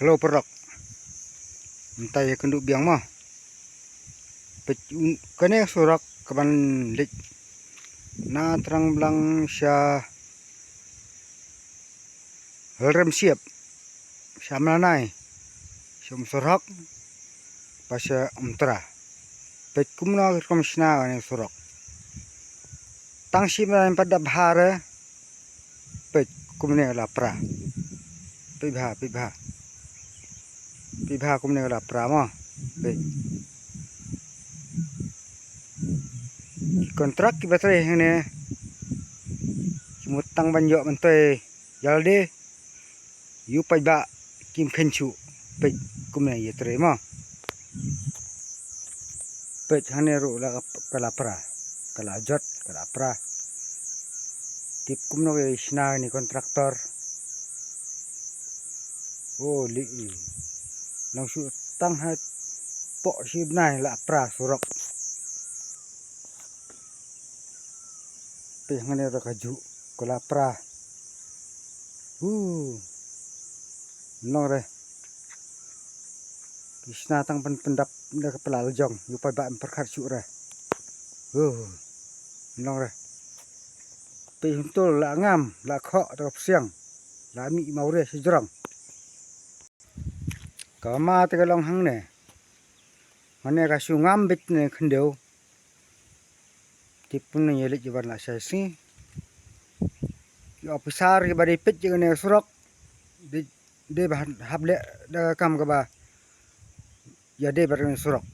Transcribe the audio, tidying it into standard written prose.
Kalau perok entah ya kenduk biang mah kene surak kapan lik na terang belang sya rem siap sama nai syum surak pasya umtra pet kumna komsna ne surak tang simna pada bahare pet kumne lapra pibha kumne lapra mah pet kontrak ki batre hene mutang banjo mentoy jalde yu paiba kim khenchu pet kumne yetre mah pet hane ru la kalapra kala jot kalapra tip kumno ge isna ni kontraktor oh li nang su tang hat po sib nai la pra surok pe hane ra kaju kalapra nong re isna tang pendap de kepala jong yu pa ba perkhat su re nong re pe huntul la ngam la kho ta siang la mi mau re si jrong kama te long hang ne hane ka su ngam bit ne khendeu tipun ne yelik jiban la sai si officer ke bari pit ne surok de hable da kam ka ba ya de bar ne surok